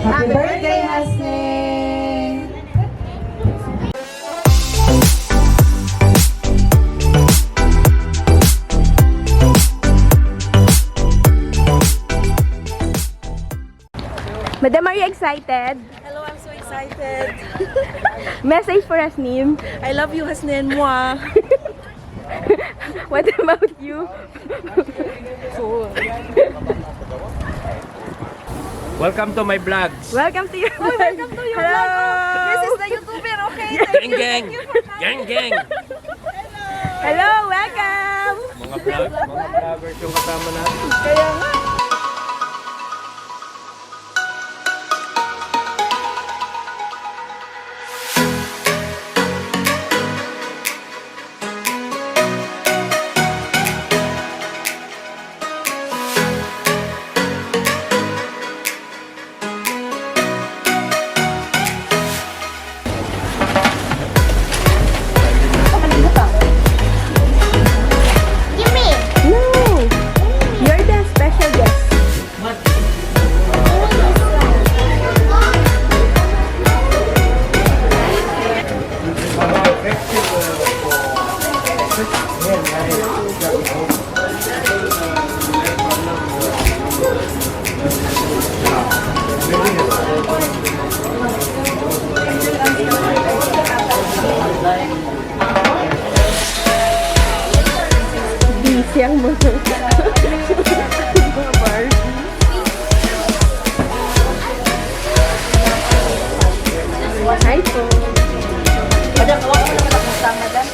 Happy birthday, Hasne! Madam, are you excited? Hello, I'm so excited. Message for Hasnin. I love you, Hasnen. Mwah. What about you? Welcome to my vlogs. Welcome to your Welcome to your Hello. vlog. This is the YouTuber, okay? Gang gang. Gang gang. Hello, welcome! Mga vloggers yung kasama natin. Kaya nga. No! You're the special guest. Busy ang mga Barbie. Hi po. Madam, hawakan mo naman ako sa madam.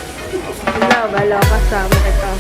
Wala kasama ito.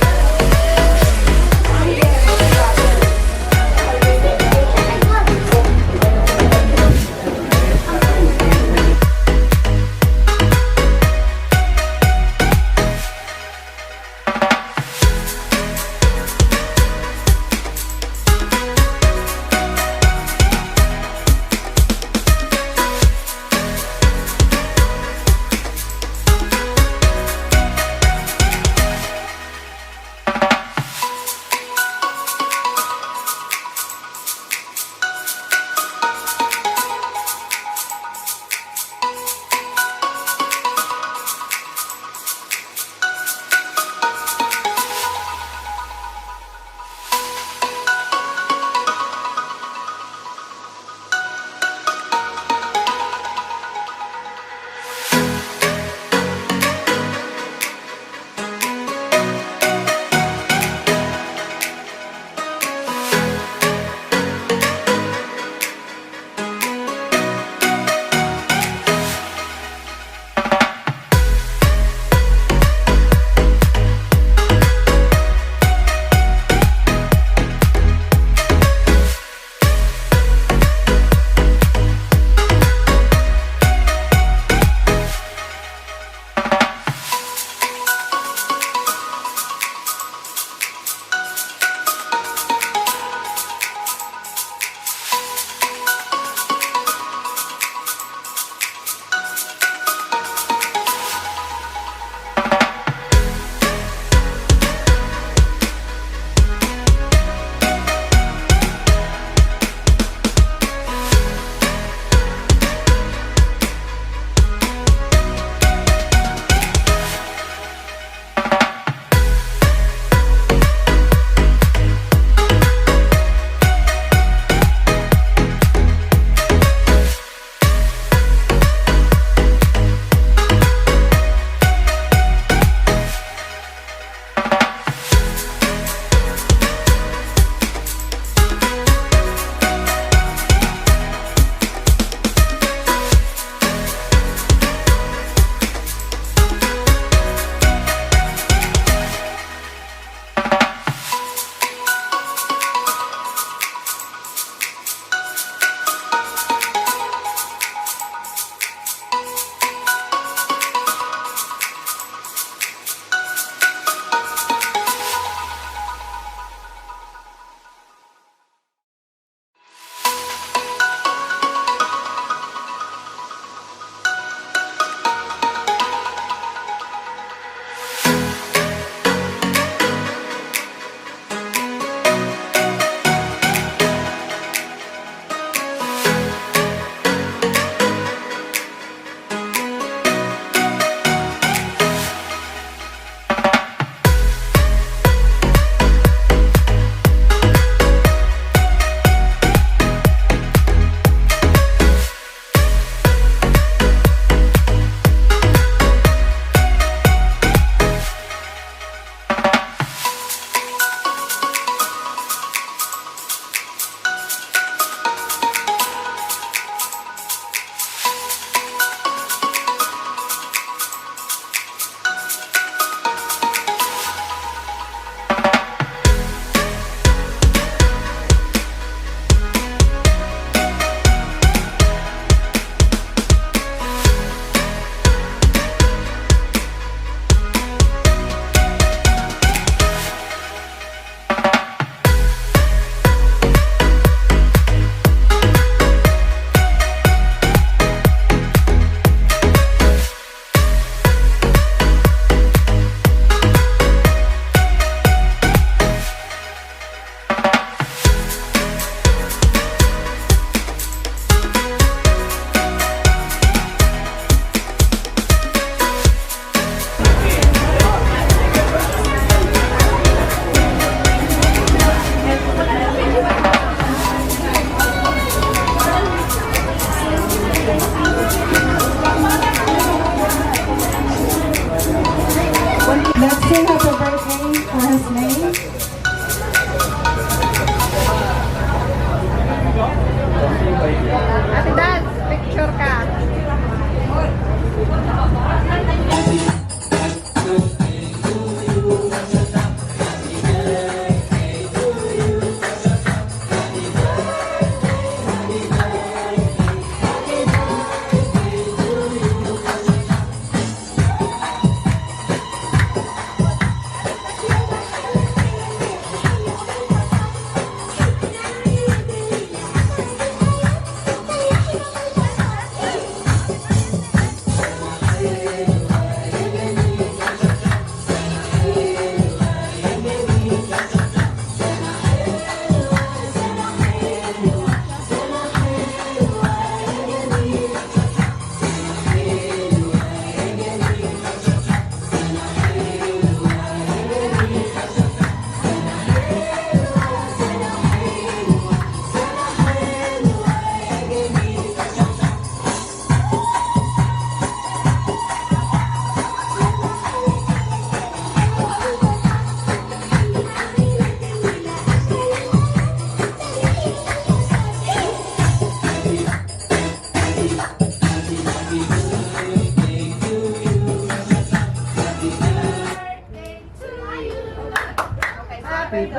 Happy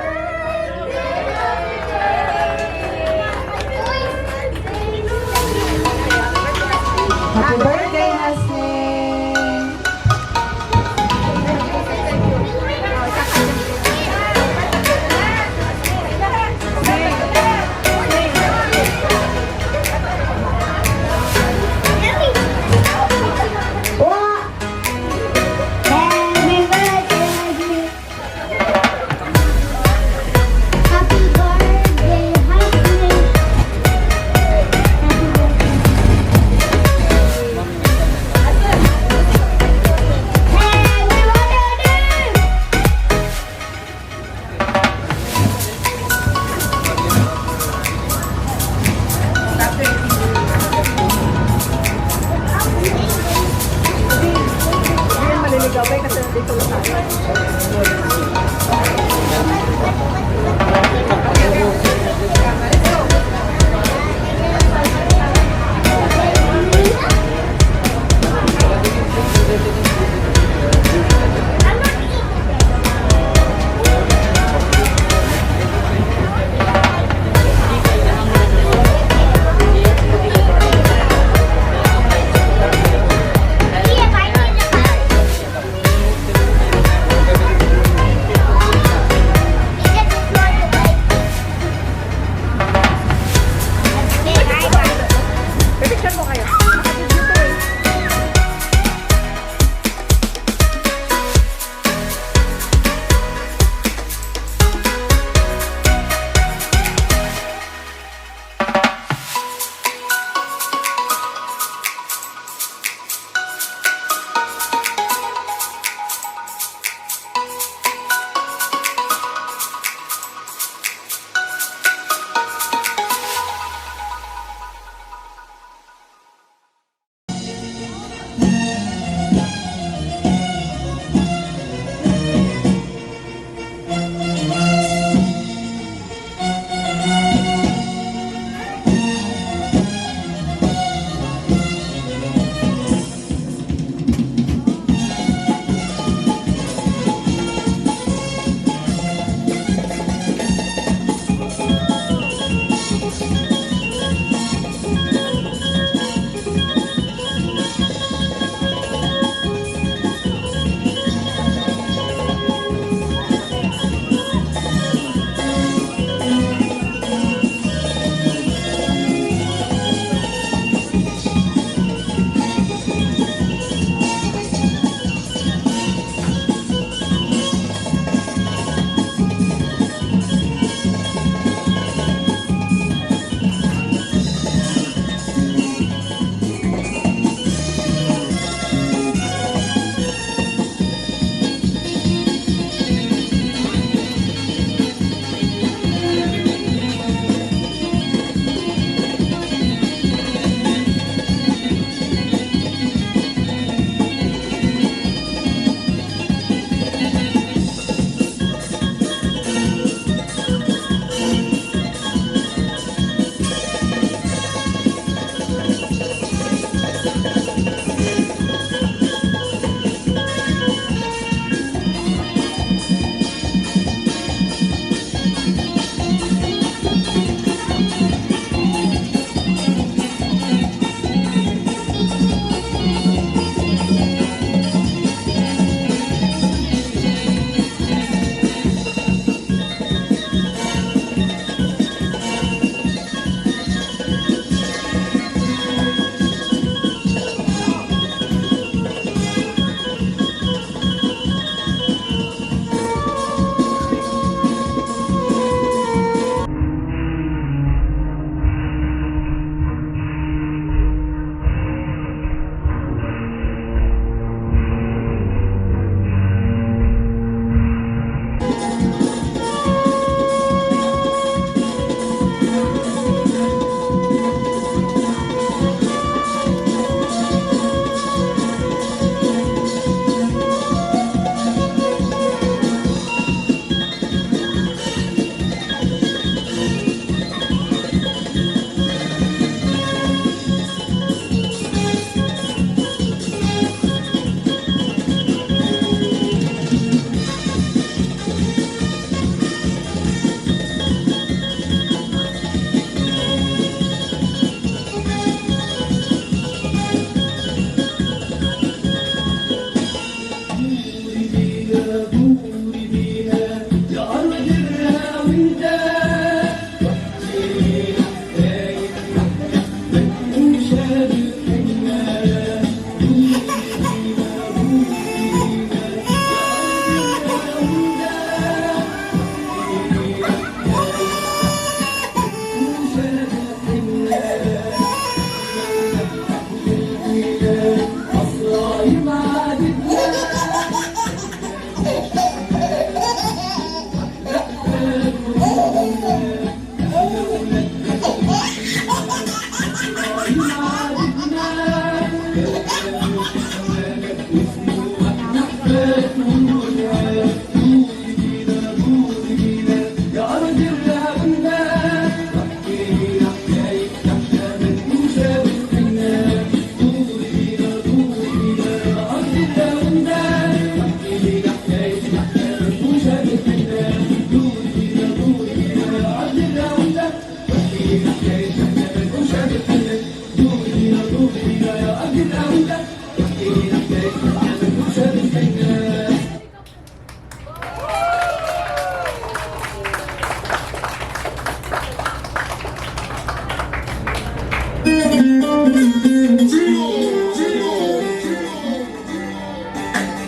Happy birthday, Hasne! Happy birthday, Hasne. Happy birthday, Hasne. Happy birthday.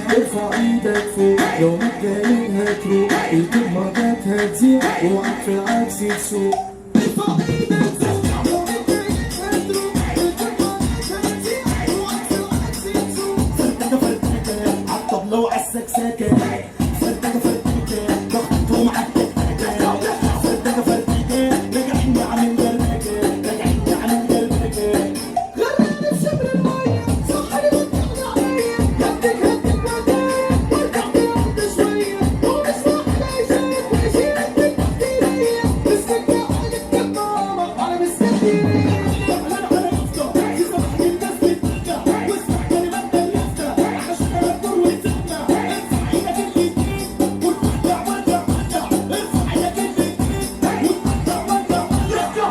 ارفع ايدك فوق لو ما تلاقيها تروح الكلمة جاتها تزيد وعكس العكس تسوق ارفع ايدك فوق لو ما تلاقيها تروح الكلمة جاتها تزيد وعكس العكس تسوق فردكة فردكة عالطبلة وعالسكسكة فردكة فردكة ضغطهم عالتكتكة فردكة فردكة راجعين عن المدركة راجعين عن المدركة غرقانة بشبر المية صحني بتطلع عليا هدك هدك بعدين وارجع بيعد شوية ومش واحدة يشارك ويشيلك بالتحديدية مستنى عليك كمامة على مستنية أنا على نفسه يسمح لي الناس بترجع واسمع كلمات اليافطة عشان الدور والزحمة ارفع ايدك الاتنين وارجع وارجع وارجع ارفع ايدك الاتنين وارجع وارجع وارجع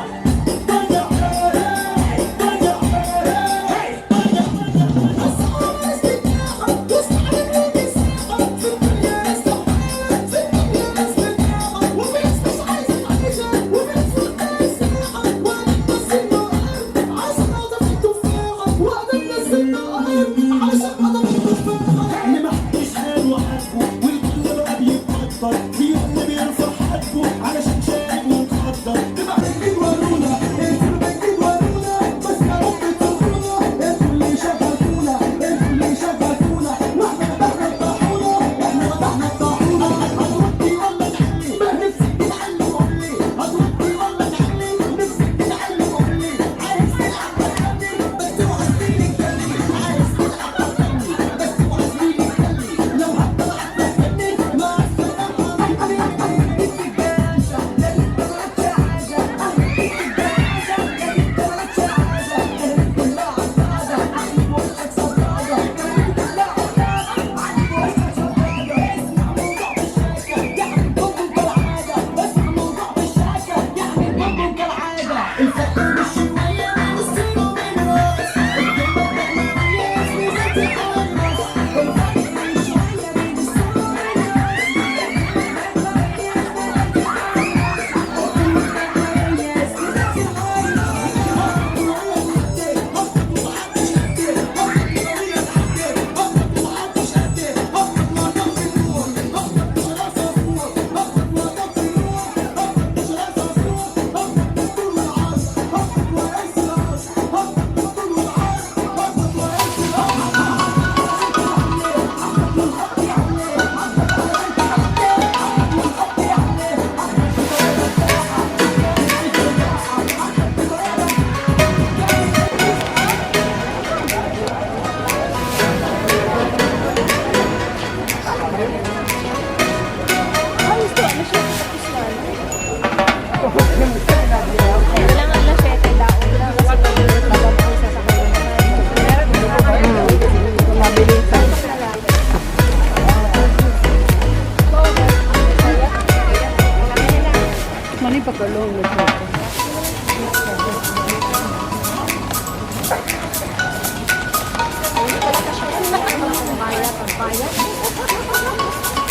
علشان شايف ومقدر تبع الجيل ورونا انتوا بتجيب ورونا بس يا رب ترحمونا انتوا اللي شغلتونا انتوا اللي شغلتونا واحنا فتحنا الطاحونه احنا فتحنا الطاحونه هتردي ولا تعلي نفسك تتعلم قولي هتردي ولا تعلي نفسك تتعلم قولي عايز تلعب بتغني بس اوعى تجيلي تجلي عايز تلعب بتغني بس اوعى تجيلي تجلي لو هتطلع تغني مع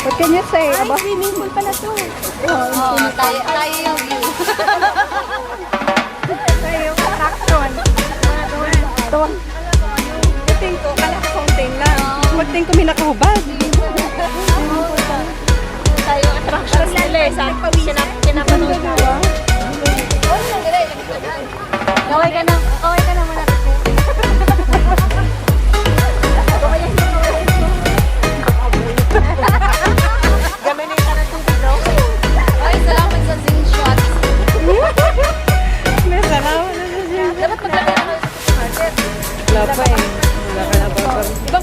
What can you say about swimming pool pala to? Oo, tayo yung view. Tayo yung attraction. Ito. Pagting ko, kala ko fountain lang. Pagting ko may nakahubad. Tayo yung attraction nila eh. Pinapanood ko. Kaway ka na muna kasi. Gamitin ka na itong video. Ay, salamat sa zing shots. May salamat na siya. Dapat maglagay ako sa market. Wala pa eh. Ikaw